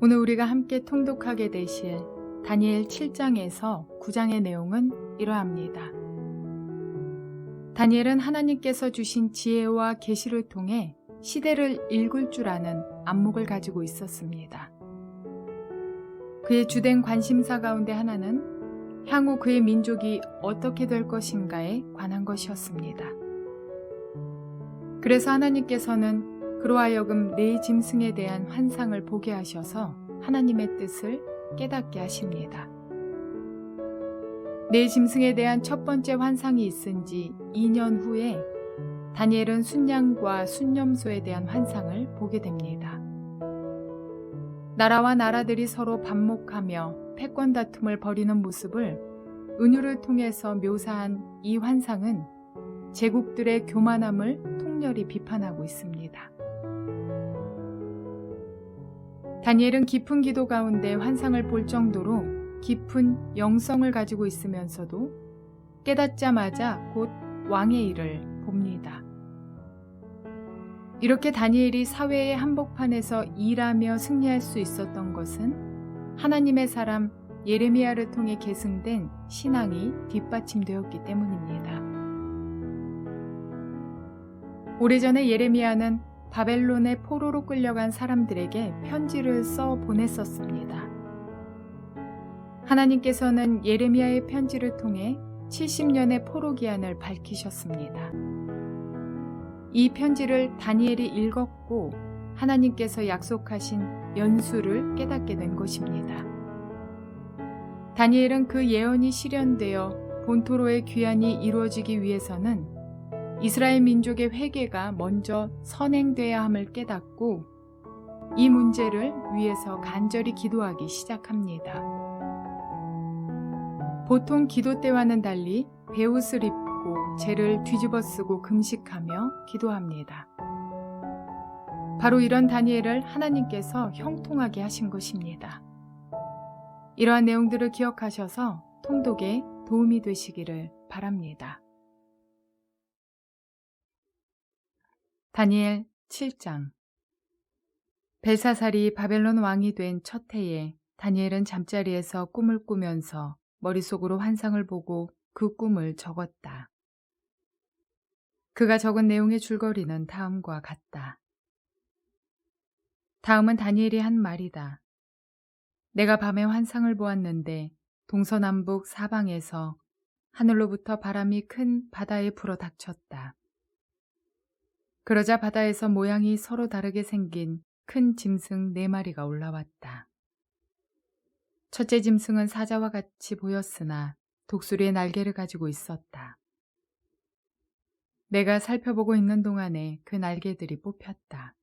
오늘 우리가 함께 통독하게 되실 다니엘 7장에서 9장의 내용은 이러합니다. 다니엘은 하나님께서 주신 지혜와 계시를 통해 시대를 읽을 줄 아는 안목을 가지고 있었습니다. 그의 주된 관심사 가운데 하나는 향후 그의 민족이 어떻게 될 것인가에 관한 것이었습니다. 그래서 하나님께서는 그로 하여금 네 짐승에 대한 환상을 보게 하셔서 하나님의 뜻을 깨닫게 하십니다. 네 짐승에 대한 첫 번째 환상이 있은 지 2년 후에 다니엘은 순양과 순념소에 대한 환상을 보게 됩니다. 나라와 나라들이 서로 반목하며 패권 다툼을 벌이는 모습을 은유를 통해서 묘사한 이 환상은 제국들의 교만함을 통렬히 비판하고 있습니다. 다니엘은 깊은 기도 가운데 환상을 볼 정도로 깊은 영성을 가지고 있으면서도 깨닫자마자 곧 왕의 일을 봅니다. 이렇게 다니엘이 사회의 한복판에서 일하며 승리할 수 있었던 것은 하나님의 사람 예레미야를 통해 계승된 신앙이 뒷받침되었기 때문입니다. 오래전에 예레미야는 바벨론의 포로로 끌려간 사람들에게 편지를 써 보냈었습니다. 하나님께서는 예레미야의 편지를 통해 70년의 포로 기한을 밝히셨습니다. 이 편지를 다니엘이 읽었고 하나님께서 약속하신 연수를 깨닫게 된 것입니다. 다니엘은 그 예언이 실현되어 본토로의 귀환이 이루어지기 위해서는 이스라엘 민족의 회개가 먼저 선행돼야 함을 깨닫고 이 문제를 위해서 간절히 기도하기 시작합니다. 보통 기도 때와는 달리 베옷을 입고 재를 뒤집어 쓰고 금식하며 기도합니다. 바로 이런 다니엘을 하나님께서 형통하게 하신 것입니다. 이러한 내용들을 기억하셔서 통독에 도움이 되시기를 바랍니다. 다니엘 7장. 벨사살이 바벨론 왕이 된 첫 해에 다니엘은 잠자리에서 꿈을 꾸면서 머릿속으로 환상을 보고 그 꿈을 적었다. 그가 적은 내용의 줄거리는 다음과 같다. 다음은 다니엘이 한 말이다. 내가 밤에 환상을 보았는데 동서남북 사방에서 하늘로부터 바람이 큰 바다에 불어 닥쳤다. 그러자 바다에서 모양이 서로 다르게 생긴 큰 짐승 4마리가 올라왔다. 첫째 짐승은 사자와 같이 보였으나 독수리의 날개를 가지고 있었다. 내가 살펴보고 있는 동안에 그 날개들이 뽑혔다.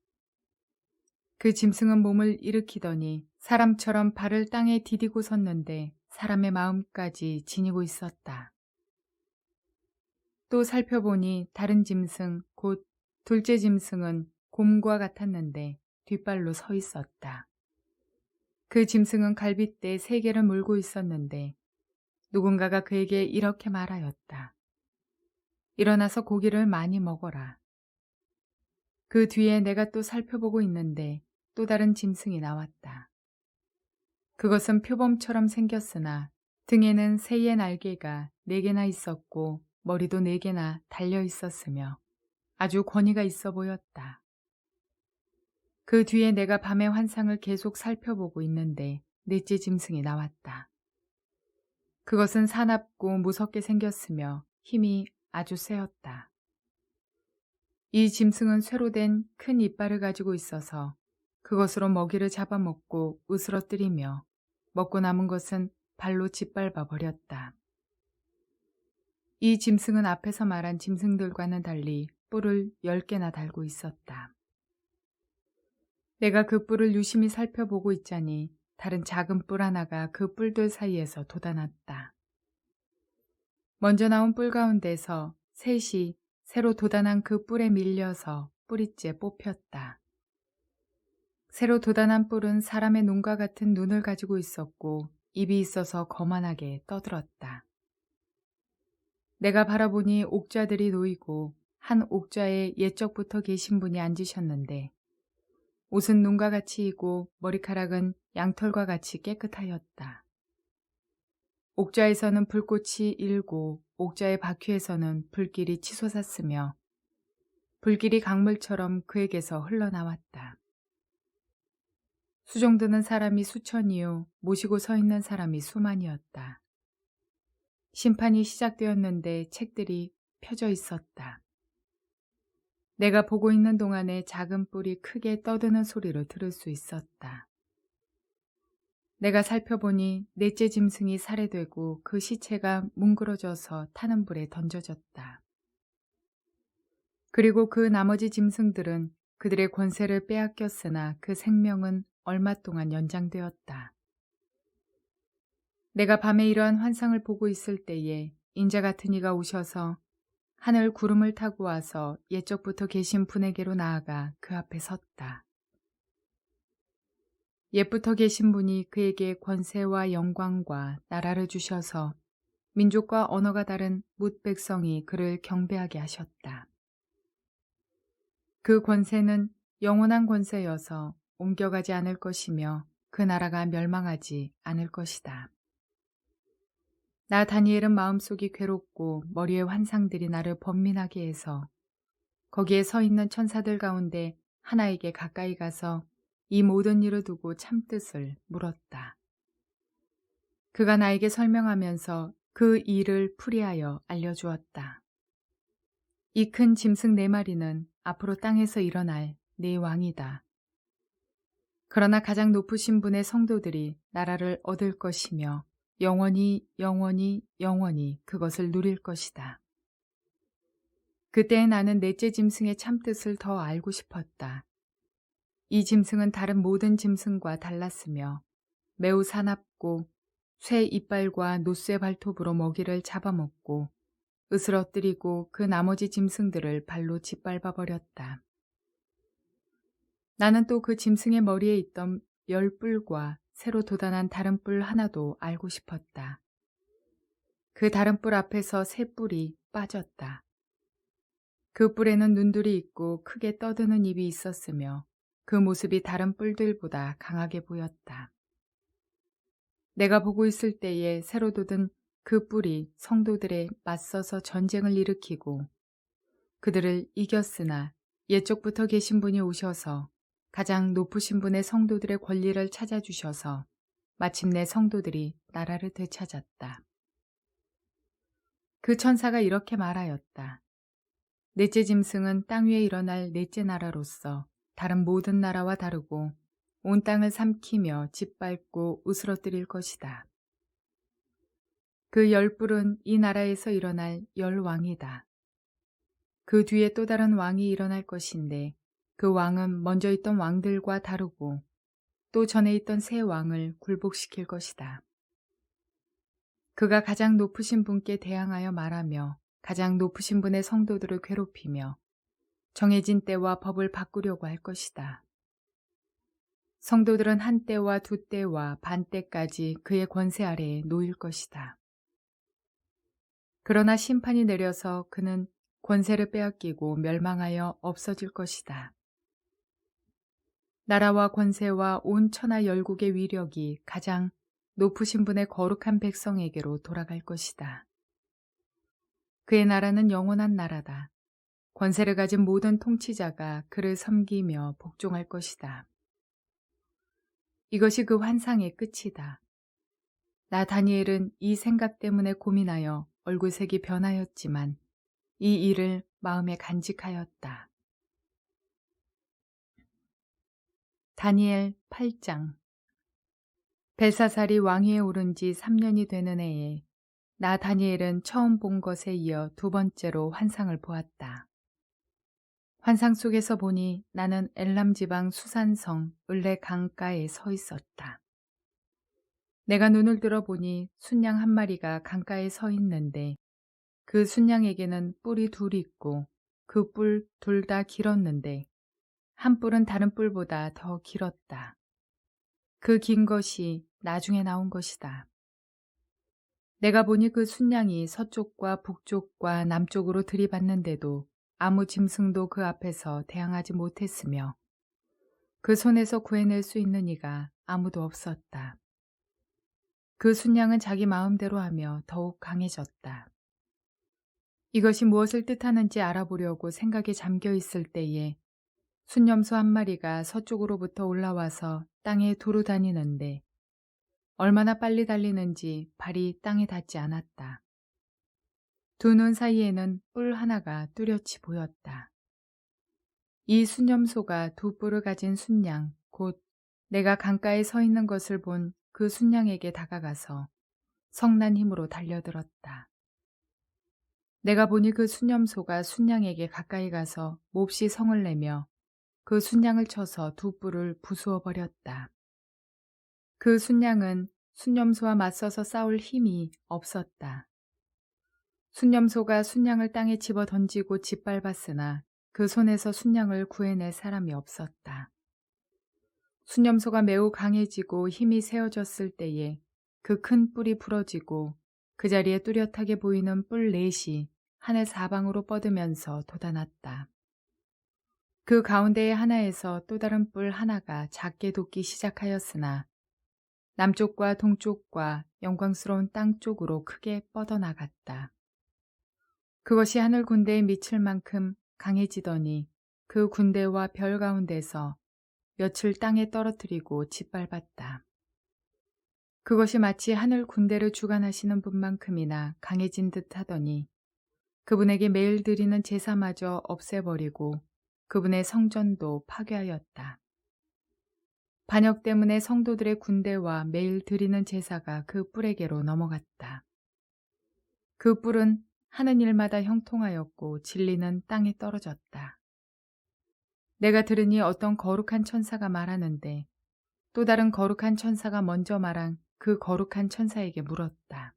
그 짐승은 몸을 일으키더니 사람처럼 발을 땅에 디디고 섰는데 사람의 마음까지 지니고 있었다. 또 살펴보니 다른 짐승 곧 둘째 짐승은 곰과 같았는데 뒷발로 서 있었다. 그 짐승은 갈빗대 3개를 물고 있었는데 누군가가 그에게 이렇게 말하였다. 일어나서 고기를 많이 먹어라. 그 뒤에 내가 또 살펴보고 있는데 또 다른 짐승이 나왔다. 그것은 표범처럼 생겼으나 등에는 새의 날개가 4개나 있었고 머리도 4개나 달려 있었으며 아주 권위가 있어 보였다. 그 뒤에 내가 밤의 환상을 계속 살펴보고 있는데 넷째 짐승이 나왔다. 그것은 사납고 무섭게 생겼으며 힘이 아주 세었다. 이 짐승은 쇠로 된 큰 이빨을 가지고 있어서 그것으로 먹이를 잡아먹고 으스러뜨리며 먹고 남은 것은 발로 짓밟아 버렸다. 이 짐승은 앞에서 말한 짐승들과는 달리 뿔을 10개나 달고 있었다. 내가 그 뿔을 유심히 살펴보고 있자니 다른 작은 뿔 하나가 그 뿔들 사이에서 돋아났다. 먼저 나온 뿔 가운데서 셋이 새로 돋아난 그 뿔에 밀려서 뿌리째 뽑혔다. 새로 돋아난 뿔은 사람의 눈과 같은 눈을 가지고 있었고 입이 있어서 거만하게 떠들었다. 내가 바라보니 옥좌들이 놓이고 한 옥좌에 옛적부터 계신 분이 앉으셨는데 옷은 눈과 같이 익고 머리카락은 양털과 같이 깨끗하였다. 옥좌에서는 불꽃이 일고 옥좌의 바퀴에서는 불길이 치솟았으며 불길이 강물처럼 그에게서 흘러나왔다. 수종드는 사람이 수천이요 모시고 서 있는 사람이 수만이었다. 심판이 시작되었는데 책들이 펴져 있었다. 내가 보고 있는 동안에 작은 뿔이 크게 떠드는 소리를 들을 수 있었다. 내가 살펴보니 넷째 짐승이 살해되고 그 시체가 뭉그러져서 타는 불에 던져졌다. 그리고 그 나머지 짐승들은 그들의 권세를 빼앗겼으나 그 생명은 얼마 동안 연장되었다. 내가 밤에 이러한 환상을 보고 있을 때에 인자 같은 이가 오셔서 하늘 구름을 타고 와서 옛적부터 계신 분에게로 나아가 그 앞에 섰다. 옛부터 계신 분이 그에게 권세와 영광과 나라를 주셔서 민족과 언어가 다른 뭇 백성이 그를 경배하게 하셨다. 그 권세는 영원한 권세여서 옮겨가지 않을 것이며 그 나라가 멸망하지 않을 것이다. 나 다니엘은 마음속이 괴롭고 머리의 환상들이 나를 번민하게 해서 거기에 서 있는 천사들 가운데 하나에게 가까이 가서 이 모든 일을 두고 참뜻을 물었다. 그가 나에게 설명하면서 그 일을 풀이하여 알려주었다. 이 큰 짐승 4마리는 앞으로 땅에서 일어날 네 왕이다. 그러나 가장 높으신 분의 성도들이 나라를 얻을 것이며 영원히 영원히 영원히 그것을 누릴 것이다. 그때 나는 넷째 짐승의 참뜻을 더 알고 싶었다. 이 짐승은 다른 모든 짐승과 달랐으며 매우 사납고 쇠 이빨과 노쇠 발톱으로 먹이를 잡아먹고 으스러뜨리고 그 나머지 짐승들을 발로 짓밟아 버렸다. 나는 또 그 짐승의 머리에 있던 10뿔과 새로 돋아난 다른 뿔 하나도 알고 싶었다. 그 다른 뿔 앞에서 새 뿔이 빠졌다. 그 뿔에는 눈들이 있고 크게 떠드는 입이 있었으며 그 모습이 다른 뿔들보다 강하게 보였다. 내가 보고 있을 때에 새로 돋은 그 뿔이 성도들에 맞서서 전쟁을 일으키고 그들을 이겼으나 옛적부터 계신 분이 오셔서 가장 높으신 분의 성도들의 권리를 찾아주셔서 마침내 성도들이 나라를 되찾았다. 그 천사가 이렇게 말하였다. 넷째 짐승은 땅 위에 일어날 넷째 나라로서 다른 모든 나라와 다르고 온 땅을 삼키며 짓밟고 으스러뜨릴 것이다. 그 10뿔은 이 나라에서 일어날 10왕이다. 그 뒤에 또 다른 왕이 일어날 것인데 그 왕은 먼저 있던 왕들과 다르고 또 전에 있던 새 왕을 굴복시킬 것이다. 그가 가장 높으신 분께 대항하여 말하며 가장 높으신 분의 성도들을 괴롭히며 정해진 때와 법을 바꾸려고 할 것이다. 성도들은 한 때와 두 때와 반 때까지 그의 권세 아래에 놓일 것이다. 그러나 심판이 내려서 그는 권세를 빼앗기고 멸망하여 없어질 것이다. 나라와 권세와 온 천하 열국의 위력이 가장 높으신 분의 거룩한 백성에게로 돌아갈 것이다. 그의 나라는 영원한 나라다. 권세를 가진 모든 통치자가 그를 섬기며 복종할 것이다. 이것이 그 환상의 끝이다. 나 다니엘은 이 생각 때문에 고민하여 얼굴색이 변하였지만 이 일을 마음에 간직하였다. 다니엘 8장. 벨사살이 왕위에 오른 지 3년이 되는 해에 나 다니엘은 처음 본 것에 이어 두 번째로 환상을 보았다. 환상 속에서 보니 나는 엘람 지방 수산성 을레 강가에 서 있었다. 내가 눈을 들어보니 순양 한 마리가 강가에 서 있는데 그 순양에게는 뿔이 둘이 있고 그 뿔 둘 다 길었는데 한 뿔은 다른 뿔보다 더 길었다. 그 긴 것이 나중에 나온 것이다. 내가 보니 그 순양이 서쪽과 북쪽과 남쪽으로 들이받는데도 아무 짐승도 그 앞에서 대항하지 못했으며 그 손에서 구해낼 수 있는 이가 아무도 없었다. 그 순양은 자기 마음대로 하며 더욱 강해졌다. 이것이 무엇을 뜻하는지 알아보려고 생각에 잠겨 있을 때에 순념소 한 마리가 서쪽으로부터 올라와서 땅에 두루 다니는데 얼마나 빨리 달리는지 발이 땅에 닿지 않았다. 두 눈 사이에는 뿔 하나가 뚜렷이 보였다. 이 순념소가 두 뿔을 가진 순양, 곧 내가 강가에 서 있는 것을 본 그 순양에게 다가가서 성난 힘으로 달려들었다. 내가 보니 그 순념소가 순양에게 가까이 가서 몹시 성을 내며 그 순양을 쳐서 두 뿔을 부수어 버렸다. 그 순양은 순념소와 맞서서 싸울 힘이 없었다. 순념소가 순양을 땅에 집어 던지고 짓밟았으나 그 손에서 순양을 구해낼 사람이 없었다. 순념소가 매우 강해지고 힘이 세어졌을 때에 그 큰 뿔이 부러지고 그 자리에 뚜렷하게 보이는 뿔 넷이 하늘 사방으로 뻗으면서 돋아났다. 그 가운데의 하나에서 또 다른 뿔 하나가 작게 돋기 시작하였으나 남쪽과 동쪽과 영광스러운 땅 쪽으로 크게 뻗어나갔다. 그것이 하늘 군대에 미칠 만큼 강해지더니 그 군대와 별 가운데서 며칠 땅에 떨어뜨리고 짓밟았다. 그것이 마치 하늘 군대를 주관하시는 분만큼이나 강해진 듯 하더니 그분에게 매일 드리는 제사마저 없애버리고 그분의 성전도 파괴하였다. 반역 때문에 성도들의 군대와 매일 드리는 제사가 그 뿔에게로 넘어갔다. 그 뿔은 하는 일마다 형통하였고 진리는 땅에 떨어졌다. 내가 들으니 어떤 거룩한 천사가 말하는데 또 다른 거룩한 천사가 먼저 말한 그 거룩한 천사에게 물었다.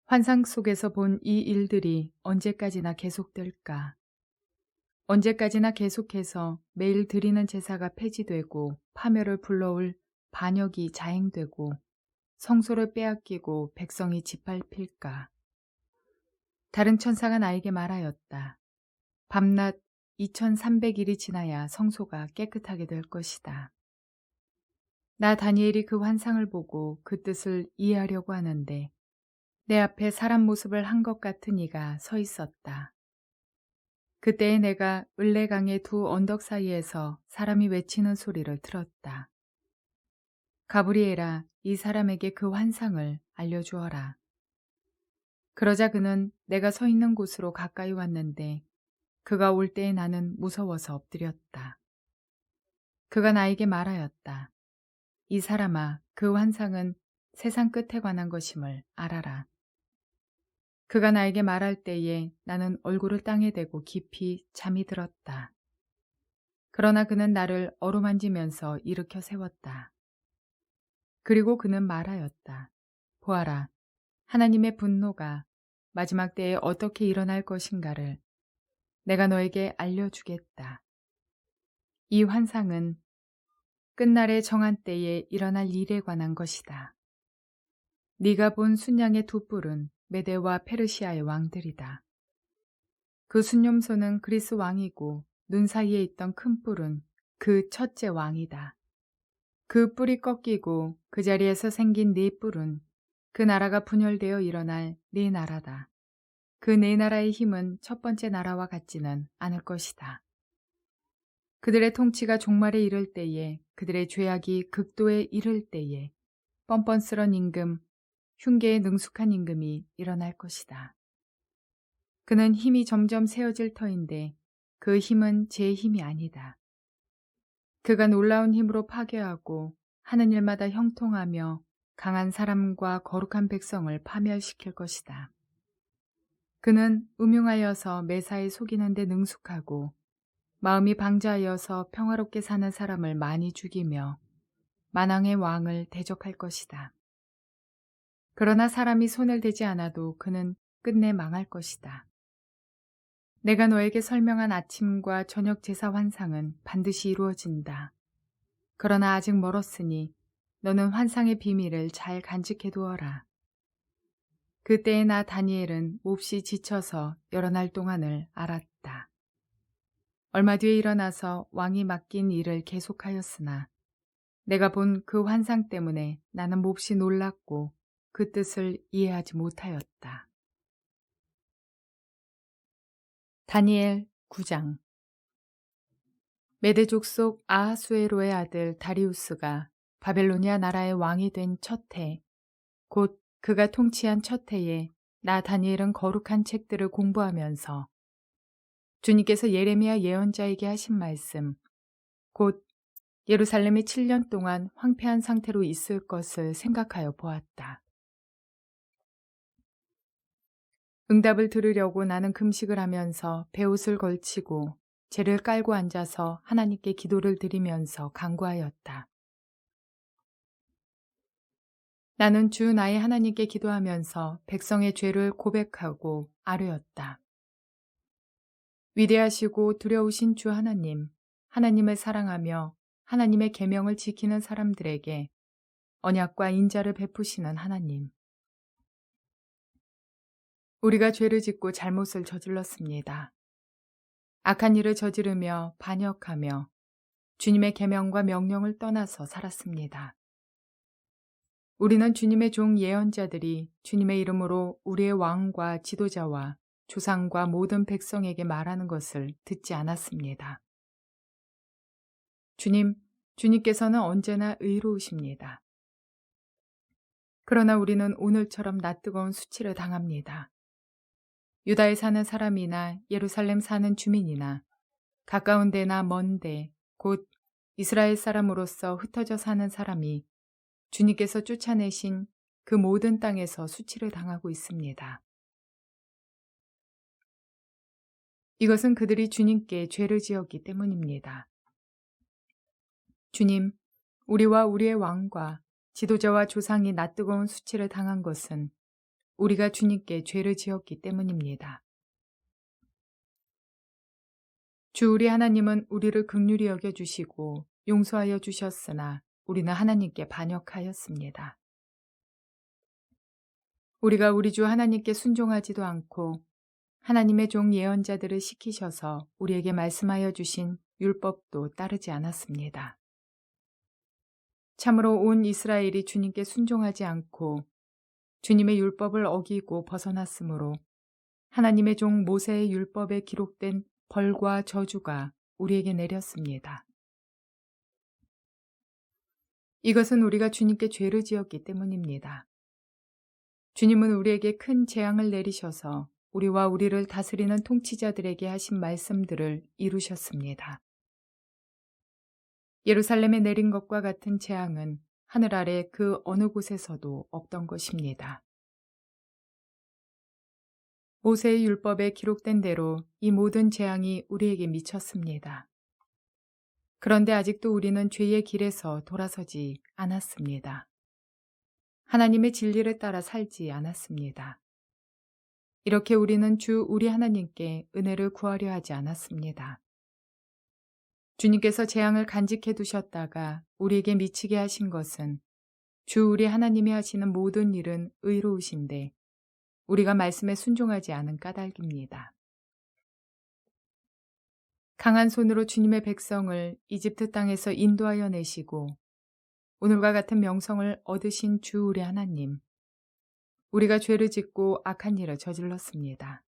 환상 속에서 본 이 일들이 언제까지나 계속될까? 언제까지나 계속해서 매일 드리는 제사가 폐지되고 파멸을 불러올 반역이 자행되고 성소를 빼앗기고 백성이 짓밟힐까? 다른 천사가 나에게 말하였다. 밤낮 2300일이 지나야 성소가 깨끗하게 될 것이다. 나 다니엘이 그 환상을 보고 그 뜻을 이해하려고 하는데 내 앞에 사람 모습을 한 것 같은 이가 서 있었다. 그때에 내가 을레강의 두 언덕 사이에서 사람이 외치는 소리를 들었다. 가브리엘아, 이 사람에게 그 환상을 알려주어라. 그러자 그는 내가 서 있는 곳으로 가까이 왔는데 그가 올 때에 나는 무서워서 엎드렸다. 그가 나에게 말하였다. 이 사람아, 그 환상은 세상 끝에 관한 것임을 알아라. 그가 나에게 말할 때에 나는 얼굴을 땅에 대고 깊이 잠이 들었다. 그러나 그는 나를 어루만지면서 일으켜 세웠다. 그리고 그는 말하였다. 보아라, 하나님의 분노가 마지막 때에 어떻게 일어날 것인가를 내가 너에게 알려주겠다. 이 환상은 끝날의 정한 때에 일어날 일에 관한 것이다. 네가 본 순양의 두 뿔은 메데와 페르시아의 왕들이다. 그 순념소는 그리스 왕이고 눈 사이에 있던 큰 뿔은 그 첫째 왕이다. 그 뿔이 꺾이고 그 자리에서 생긴 네 뿔은 그 나라가 분열되어 일어날 네 나라다. 그 네 나라의 힘은 첫 번째 나라와 같지는 않을 것이다. 그들의 통치가 종말에 이를 때에 그들의 죄악이 극도에 이를 때에 뻔뻔스런 임금, 흉계에 능숙한 임금이 일어날 것이다. 그는 힘이 점점 세어질 터인데 그 힘은 제 힘이 아니다. 그가 놀라운 힘으로 파괴하고 하는 일마다 형통하며 강한 사람과 거룩한 백성을 파멸시킬 것이다. 그는 음흉하여서 매사에 속이는 데 능숙하고 마음이 방자하여서 평화롭게 사는 사람을 많이 죽이며 만왕의 왕을 대적할 것이다. 그러나 사람이 손을 대지 않아도 그는 끝내 망할 것이다. 내가 너에게 설명한 아침과 저녁 제사 환상은 반드시 이루어진다. 그러나 아직 멀었으니 너는 환상의 비밀을 잘 간직해 두어라. 그때에 나 다니엘은 몹시 지쳐서 여러 날 동안을 앓았다. 얼마 뒤에 일어나서 왕이 맡긴 일을 계속하였으나 내가 본 그 환상 때문에 나는 몹시 놀랐고 그 뜻을 이해하지 못하였다. 다니엘 9장. 메대 족속 아하수에로의 아들 다리우스가 바벨로니아 나라의 왕이 된 첫 해, 곧 그가 통치한 첫 해에 나 다니엘은 거룩한 책들을 공부하면서 주님께서 예레미야 예언자에게 하신 말씀, 곧 예루살렘이 7년 동안 황폐한 상태로 있을 것을 생각하여 보았다. 응답을 들으려고 나는 금식을 하면서 베옷을 걸치고 재를 깔고 앉아서 하나님께 기도를 드리면서 간구하였다. 나는 주 나의 하나님께 기도하면서 백성의 죄를 고백하고 아뢰었다. 위대하시고 두려우신 주 하나님, 하나님을 사랑하며 하나님의 계명을 지키는 사람들에게 언약과 인자를 베푸시는 하나님. 우리가 죄를 짓고 잘못을 저질렀습니다. 악한 일을 저지르며 반역하며 주님의 계명과 명령을 떠나서 살았습니다. 우리는 주님의 종 예언자들이 주님의 이름으로 우리의 왕과 지도자와 조상과 모든 백성에게 말하는 것을 듣지 않았습니다. 주님께서는 언제나 의로우십니다. 그러나 우리는 오늘처럼 낯뜨거운 수치를 당합니다. 유다에 사는 사람이나 예루살렘 사는 주민이나 가까운 데나 먼 데, 곧 이스라엘 사람으로서 흩어져 사는 사람이 주님께서 쫓아내신 그 모든 땅에서 수치를 당하고 있습니다. 이것은 그들이 주님께 죄를 지었기 때문입니다. 주님, 우리와 우리의 왕과 지도자와 조상이 낯뜨거운 수치를 당한 것은 우리가 주님께 죄를 지었기 때문입니다. 주 우리 하나님은 우리를 긍휼히 여겨주시고 용서하여 주셨으나 우리는 하나님께 반역하였습니다. 우리가 우리 주 하나님께 순종하지도 않고 하나님의 종 예언자들을 시키셔서 우리에게 말씀하여 주신 율법도 따르지 않았습니다. 참으로 온 이스라엘이 주님께 순종하지 않고 주님의 율법을 어기고 벗어났으므로 하나님의 종 모세의 율법에 기록된 벌과 저주가 우리에게 내렸습니다. 이것은 우리가 주님께 죄를 지었기 때문입니다. 주님은 우리에게 큰 재앙을 내리셔서 우리와 우리를 다스리는 통치자들에게 하신 말씀들을 이루셨습니다. 예루살렘에 내린 것과 같은 재앙은 하늘 아래 그 어느 곳에서도 없던 것입니다. 모세의 율법에 기록된 대로 이 모든 재앙이 우리에게 미쳤습니다. 그런데 아직도 우리는 죄의 길에서 돌아서지 않았습니다. 하나님의 진리를 따라 살지 않았습니다. 이렇게 우리는 주 우리 하나님께 은혜를 구하려 하지 않았습니다. 주님께서 재앙을 간직해 두셨다가 우리에게 미치게 하신 것은 주 우리 하나님이 하시는 모든 일은 의로우신데 우리가 말씀에 순종하지 않은 까닭입니다. 강한 손으로 주님의 백성을 이집트 땅에서 인도하여 내시고 오늘과 같은 명성을 얻으신 주 우리 하나님, 우리가 죄를 짓고 악한 일을 저질렀습니다.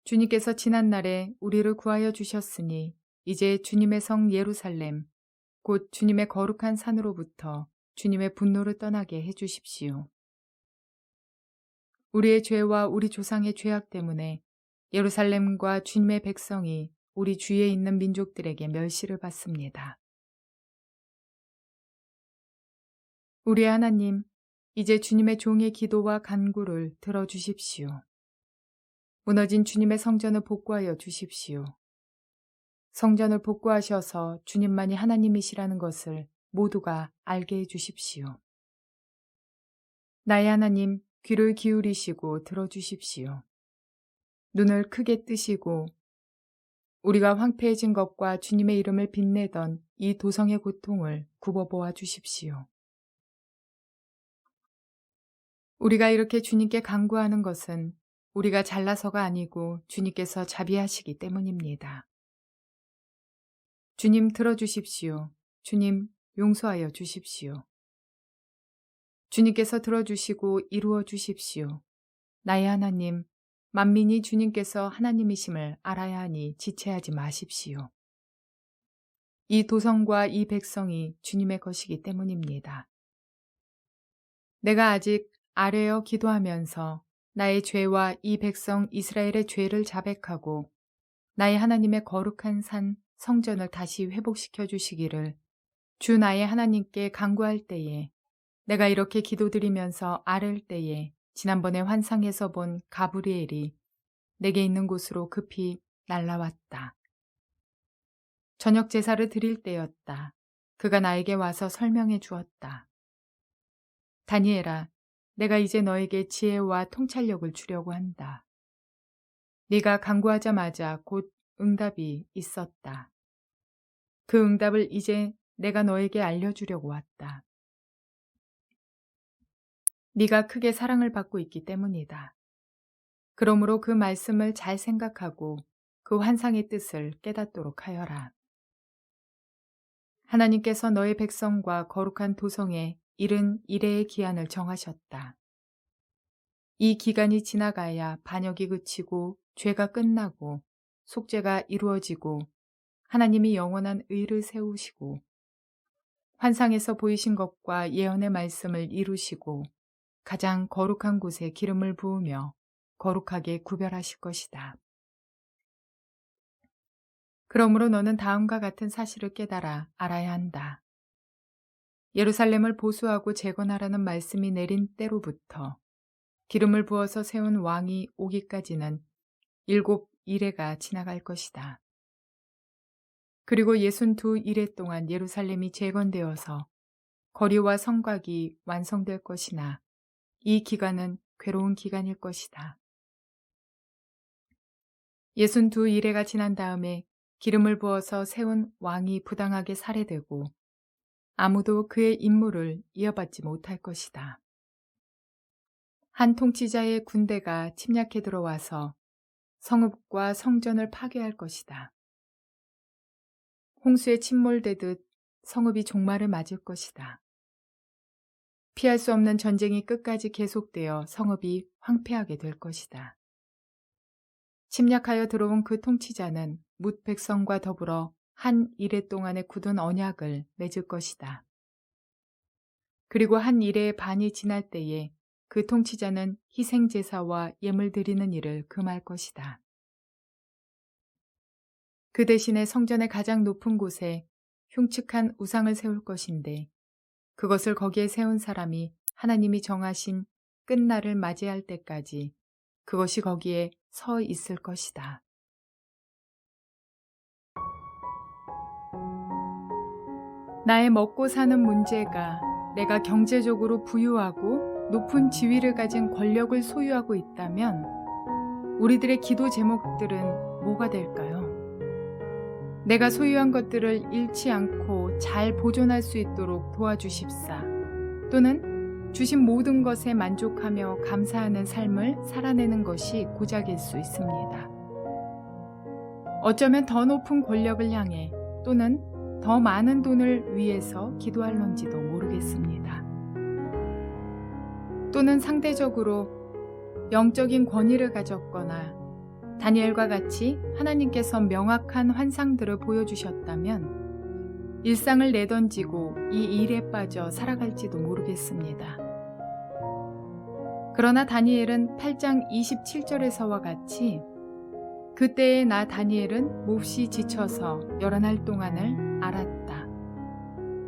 주님께서 지난날에 우리를 구하여 주셨으니 이제 주님의 성 예루살렘, 곧 주님의 거룩한 산으로부터 주님의 분노를 떠나게 해주십시오. 우리의 죄와 우리 조상의 죄악 때문에 예루살렘과 주님의 백성이 우리 주위에 있는 민족들에게 멸시를 받습니다. 우리 하나님, 이제 주님의 종의 기도와 간구를 들어주십시오. 무너진 주님의 성전을 복구하여 주십시오. 성전을 복구하셔서 주님만이 하나님이시라는 것을 모두가 알게 해주십시오. 나의 하나님, 귀를 기울이시고 들어주십시오. 눈을 크게 뜨시고 우리가 황폐해진 것과 주님의 이름을 빛내던 이 도성의 고통을 굽어보아 주십시오. 우리가 이렇게 주님께 간구하는 것은 우리가 잘나서가 아니고 주님께서 자비하시기 때문입니다. 주님 들어주십시오. 주님 용서하여 주십시오. 주님께서 들어주시고 이루어 주십시오. 나의 하나님, 만민이 주님께서 하나님이심을 알아야 하니 지체하지 마십시오. 이 도성과 이 백성이 주님의 것이기 때문입니다. 내가 아직 아뢰어 기도하면서 나의 죄와 이 백성 이스라엘의 죄를 자백하고 나의 하나님의 거룩한 산 성전을 다시 회복시켜 주시기를 주 나의 하나님께 간구할 때에 내가 이렇게 기도드리면서 아뢰을 때에 지난번에 환상에서 본 가브리엘이 내게 있는 곳으로 급히 날라왔다. 저녁 제사를 드릴 때였다. 그가 나에게 와서 설명해 주었다. 다니엘아, 내가 이제 너에게 지혜와 통찰력을 주려고 한다. 네가 간구하자마자 곧 응답이 있었다. 그 응답을 이제 내가 너에게 알려주려고 왔다. 네가 크게 사랑을 받고 있기 때문이다. 그러므로 그 말씀을 잘 생각하고 그 환상의 뜻을 깨닫도록 하여라. 하나님께서 너의 백성과 거룩한 도성에 이른 이레의 기한을 정하셨다. 이 기간이 지나가야 반역이 그치고 죄가 끝나고 속죄가 이루어지고 하나님이 영원한 의를 세우시고 환상에서 보이신 것과 예언의 말씀을 이루시고 가장 거룩한 곳에 기름을 부으며 거룩하게 구별하실 것이다. 그러므로 너는 다음과 같은 사실을 깨달아 알아야 한다. 예루살렘을 보수하고 재건하라는 말씀이 내린 때로부터 기름을 부어서 세운 왕이 오기까지는 7 이레가 지나갈 것이다. 그리고 62 이레 동안 예루살렘이 재건되어서 거리와 성곽이 완성될 것이나 이 기간은 괴로운 기간일 것이다. 62 이레가 지난 다음에 기름을 부어서 세운 왕이 부당하게 살해되고 아무도 그의 임무를 이어받지 못할 것이다. 한 통치자의 군대가 침략해 들어와서 성읍과 성전을 파괴할 것이다. 홍수에 침몰되듯 성읍이 종말을 맞을 것이다. 피할 수 없는 전쟁이 끝까지 계속되어 성읍이 황폐하게 될 것이다. 침략하여 들어온 그 통치자는 뭇 백성과 더불어 한 이레 동안의 굳은 언약을 맺을 것이다. 그리고 한 이레의 반이 지날 때에 그 통치자는 희생제사와 예물 드리는 일을 금할 것이다. 그 대신에 성전의 가장 높은 곳에 흉측한 우상을 세울 것인데 그것을 거기에 세운 사람이 하나님이 정하신 끝날을 맞이할 때까지 그것이 거기에 서 있을 것이다. 나의 먹고 사는 문제가 내가 경제적으로 부유하고 높은 지위를 가진 권력을 소유하고 있다면 우리들의 기도 제목들은 뭐가 될까요? 내가 소유한 것들을 잃지 않고 잘 보존할 수 있도록 도와주십사. 또는 주신 모든 것에 만족하며 감사하는 삶을 살아내는 것이 고작일 수 있습니다. 어쩌면 더 높은 권력을 향해 또는 더 많은 돈을 위해서 기도할런지도 모르겠습니다. 또는 상대적으로 영적인 권위를 가졌거나 다니엘과 같이 하나님께서 명확한 환상들을 보여주셨다면 일상을 내던지고 이 일에 빠져 살아갈지도 모르겠습니다. 그러나 다니엘은 8장 27절에서와 같이 그때의 나 다니엘은 몹시 지쳐서 여러 날 동안을 알았다.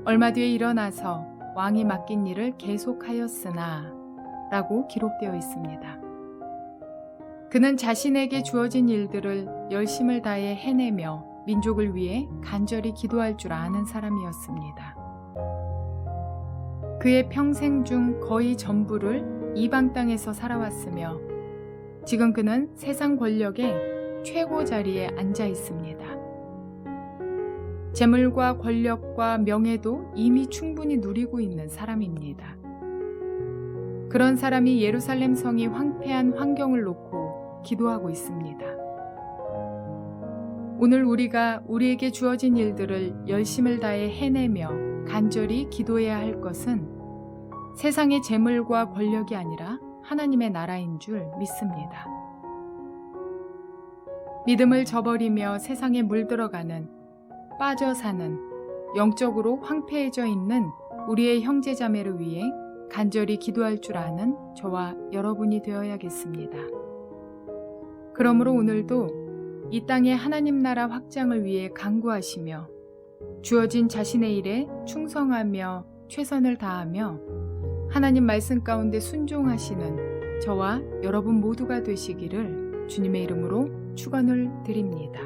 얼마 뒤에 일어나서 왕이 맡긴 일을 계속하였으나 라고 기록되어 있습니다. 그는 자신에게 주어진 일들을 열심을 다해 해내며 민족을 위해 간절히 기도할 줄 아는 사람이었습니다. 그의 평생 중 거의 전부를 이방 땅에서 살아왔으며 지금 그는 세상 권력의 최고 자리에 앉아 있습니다. 재물과 권력과 명예도 이미 충분히 누리고 있는 사람입니다. 그런 사람이 예루살렘 성이 황폐한 환경을 놓고 기도하고 있습니다. 오늘 우리가 우리에게 주어진 일들을 열심을 다해 해내며 간절히 기도해야 할 것은 세상의 재물과 권력이 아니라 하나님의 나라인 줄 믿습니다. 믿음을 저버리며 세상에 물들어가는, 빠져 사는, 영적으로 황폐해져 있는 우리의 형제자매를 위해 간절히 기도할 줄 아는 저와 여러분이 되어야겠습니다. 그러므로 오늘도 이 땅의 하나님 나라 확장을 위해 간구하시며 주어진 자신의 일에 충성하며 최선을 다하며 하나님 말씀 가운데 순종하시는 저와 여러분 모두가 되시기를 주님의 이름으로 축원을 드립니다.